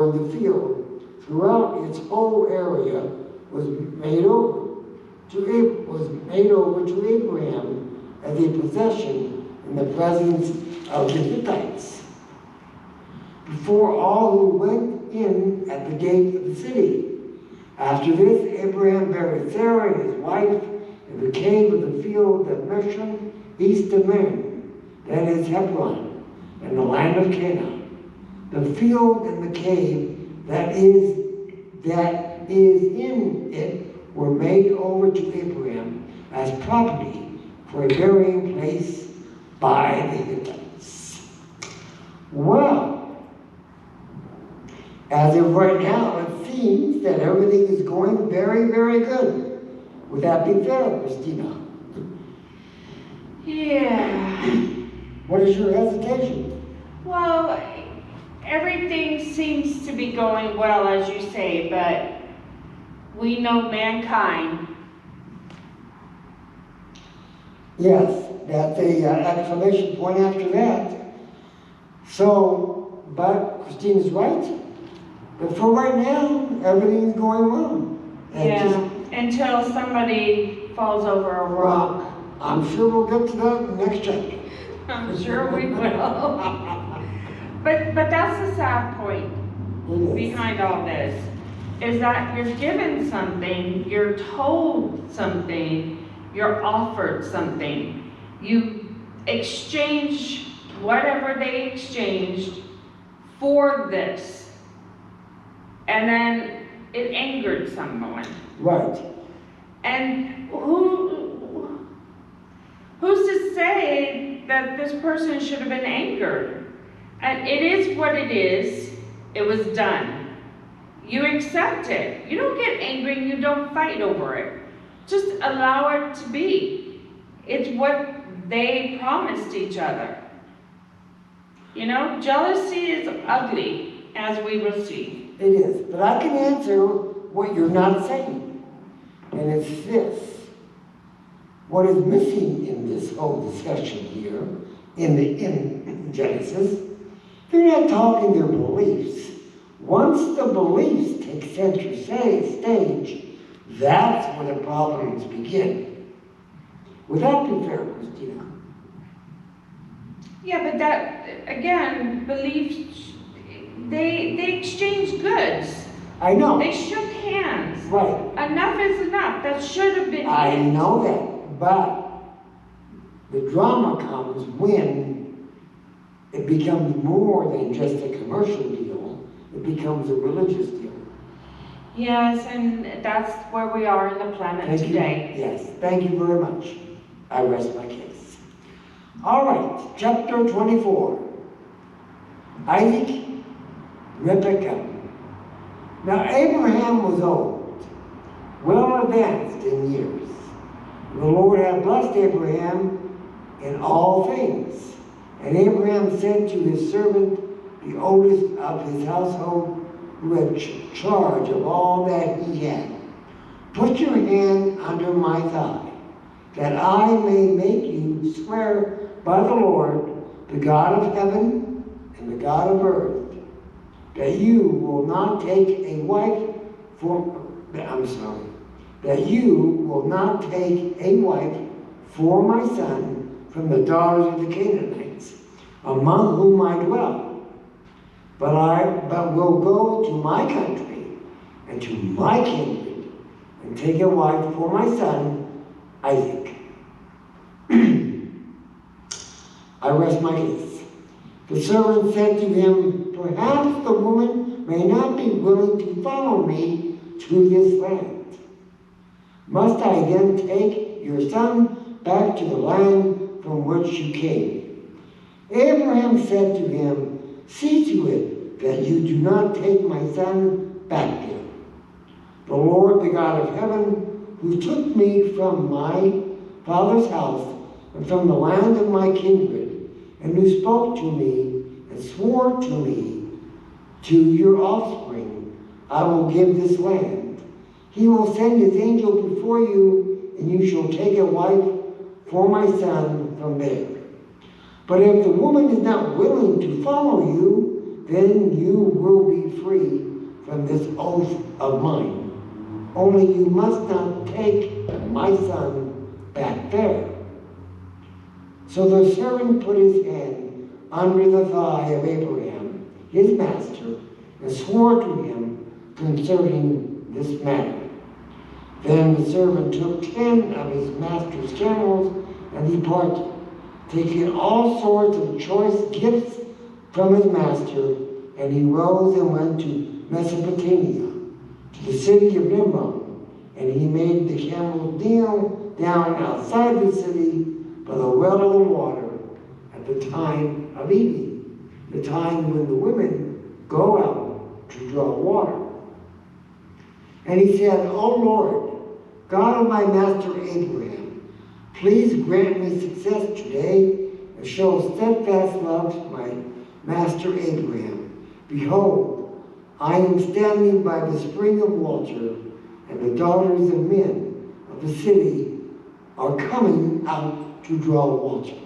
the field throughout its whole area was made over to Abraham as a possession in the presence of the Hittites, before all who went in at the gate of the city. After this, Abraham buried Sarah, his wife, in the cave of the field of Meshech, east of Mamre, that is Hebron, in the land of Canaan. The field and the cave that is in it were made over to Abraham as property for a burying place by the Hittites. Well, as of right now, it seems that everything is going very, very good. Would that be fair, Christina? Yeah. What is your hesitation? Well, everything seems to be going well, as you say, but we know mankind. Yes, that's a exclamation point after that. So, but Christina's right. But for right now, everything's going well. Until somebody falls over a rock. Well, I'm sure we'll get to that in the next chapter. I'm sure we will. But that's the sad point behind all this, is that you're given something, you're told something, you're offered something. You exchange whatever they exchanged for this. And then it angered someone. Right. And who's to say that this person should have been angered? And it is what it is. It was done. You accept it. You don't get angry and you don't fight over it. Just allow it to be. It's what they promised each other. You know, jealousy is ugly, as we will see. It is. But I can answer what you're not saying. And it's this. What is missing in this whole discussion here, in Genesis, they're not talking their beliefs. Once the beliefs take center stage, that's where the problems begin. Would that be fair, Christina? Yeah, but that, again, beliefs, they exchange goods. I know. They shook hands. Right. Enough is enough. That should have been I it. know that, but the drama comes when it becomes more than just a commercial deal. It becomes a religious deal. Yes, and that's where we are in the planet today. Yes, thank you very much. I rest my case. All right, chapter 24. Isaac, Rebekah. Now Abraham was old, well advanced in years. The Lord had blessed Abraham in all things. And Abraham said to his servant, the oldest of his household, who had charge of all that he had, put your hand under my thigh, that I may make you swear by the Lord, the God of heaven and the God of earth, that you will not take a wife for my son from the daughters of the Canaanites, among whom I dwell, but will go to my country and to my kindred, and take a wife for my son Isaac. I rest my case. The servant said to him, perhaps the woman may not be willing to follow me to this land. Must I then take your son back to the land from which you came? Abraham said to him, see to it that you do not take my son back there. The Lord, the God of heaven, who took me from my father's house and from the land of my kindred, and who spoke to me and swore to me, to your offspring, I will give this land. He will send his angel before you, and you shall take a wife for my son from there. But if the woman is not willing to follow you, then you will be free from this oath of mine. Only you must not take my son back there. So the servant put his hand under the thigh of Abraham, his master, and swore to him concerning this matter. Then the servant took 10 of his master's camels and departed, taking all sorts of choice gifts from his master, and he rose and went to Mesopotamia, to the city of Nimrod, and he made the camels kneel down outside the city by the well of the water at the time of evening, the time when the women go out to draw water. And he said, O Lord, God of my master Abraham, please grant me success today and show steadfast love to my master Abraham. Behold, I am standing by the spring of water, and the daughters of men of the city are coming out to draw water.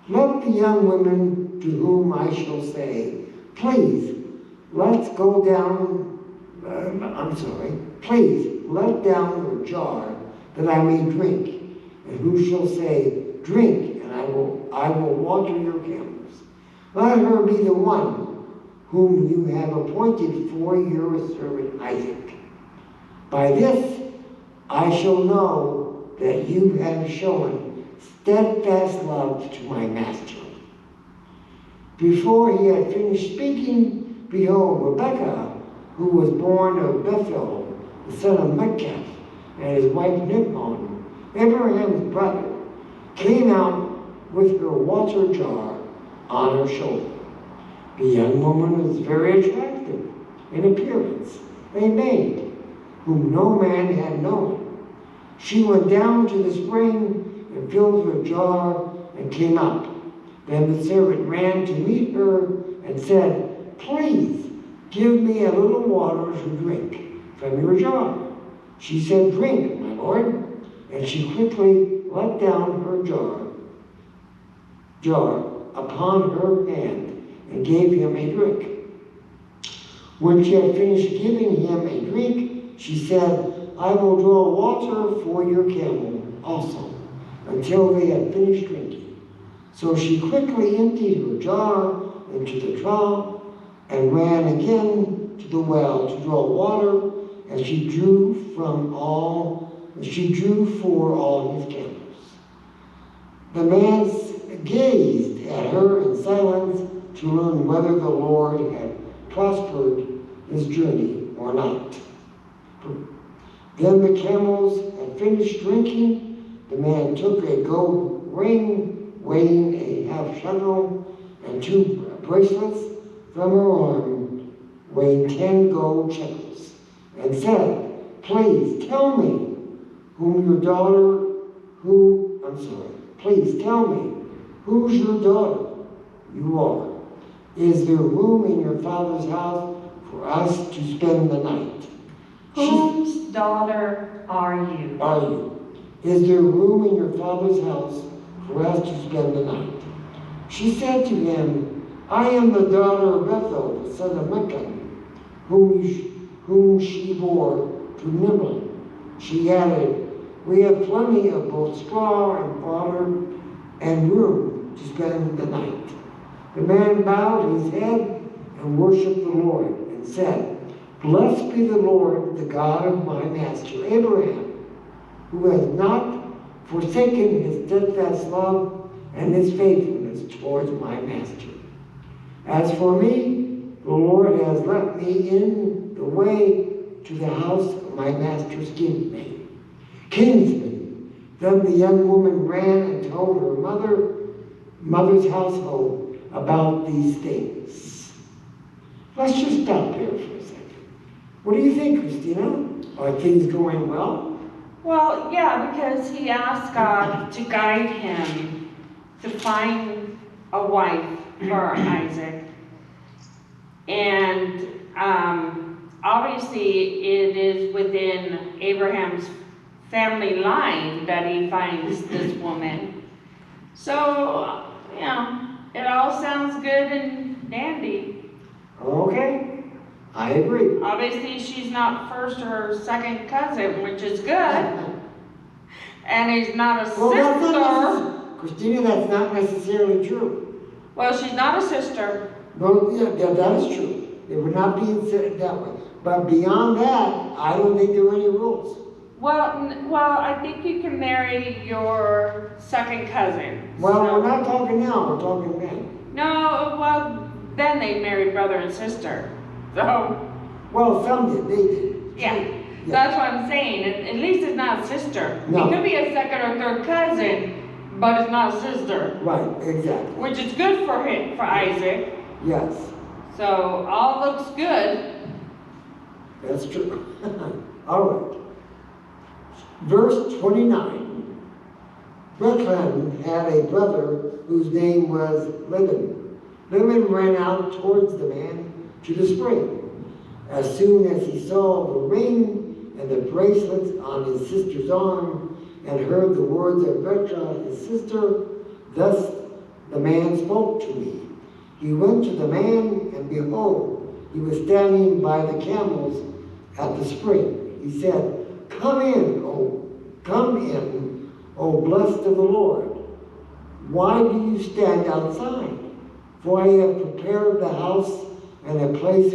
Let the young women to whom I shall say, please, let's go down, please, let down your jar that I may drink. And who shall say, drink, and I will water your camels. Let her be the one whom you have appointed for your servant Isaac. By this I shall know that you have shown steadfast love to my master. Before he had finished speaking, behold, Rebekah, who was born of Bethuel, the son of Machir, and his wife Nimon, Abraham's brother, came out with her water jar on her shoulder. The young woman was very attractive in appearance, a maid, whom no man had known. She went down to the spring and filled her jar and came up. Then the servant ran to meet her and said, please give me a little water to drink from your jar. She said, drink, my lord. And she quickly let down her jar upon her hand and gave him a drink. When she had finished giving him a drink, she said, I will draw water for your camel also, until they had finished drinking. So she quickly emptied her jar into the trough and ran again to the well to draw water, and she drew for all his camels. The man gazed at her in silence to learn whether the Lord had prospered his journey or not. Then the camels had finished drinking. The man took a gold ring weighing a half shekel and 2 bracelets from her arm weighing 10 gold shekels, and said, please tell me please tell me whose your daughter you are. Is there room in your father's house for us to spend the night? Whose daughter are you? Is there room in your father's house for us to spend the night? She said to him, I am the daughter of Bethuel, the son of Machir, whom she bore to Nimrod. She added, we have plenty of both straw and fodder and room to spend the night. The man bowed his head and worshipped the Lord and said, blessed be the Lord, the God of my master Abraham, who has not forsaken his steadfast love and his faithfulness towards my master. As for me, the Lord has let me in the way to the house of my master's kinsman. Then the young woman ran and told her mother's household about these things. Let's just stop there for a second. What do you think, Christina? Are things going well? Well, yeah, because he asked God to guide him to find a wife for Isaac. And obviously it is within Abraham's family line that he finds this woman. So, it all sounds good and dandy. Okay, I agree. Obviously, she's not first or second cousin, which is good. And he's not a Well, that's not sister. Christina, that's not necessarily true. Well, she's not a sister. No, yeah, that is true. It would not be said that way. But beyond that, I don't think there are any rules. Well, I think you can marry your second cousin. Well, So- we're not talking now, we're talking then. No, well, then they married brother and sister. So, Well, some did, they did. yeah, that's what I'm saying. At least it's not a sister. No. It could be a second or third cousin, but it's not a sister, Right, exactly. which is good for him, for Isaac. Yes, So all looks good. that's true. All right. Verse 29. Bethlehem had a brother whose name was Laban. Laban ran out towards the man to the spring. As soon as he saw the ring and the bracelets on his sister's arm and heard the words of Bethuel, his sister, thus the man spoke to me. He went to the man, and behold, he was standing by the camels at the spring. He said, come in, O blessed of the Lord. Why do you stand outside? For I have prepared the house and a place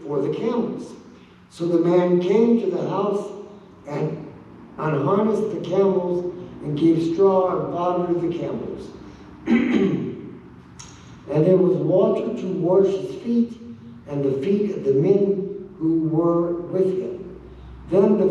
for the camels. So the man came to the house and unharnessed the camels and gave straw and fodder to the camels. And there was water to wash his feet and the feet of the men who were with him. Then the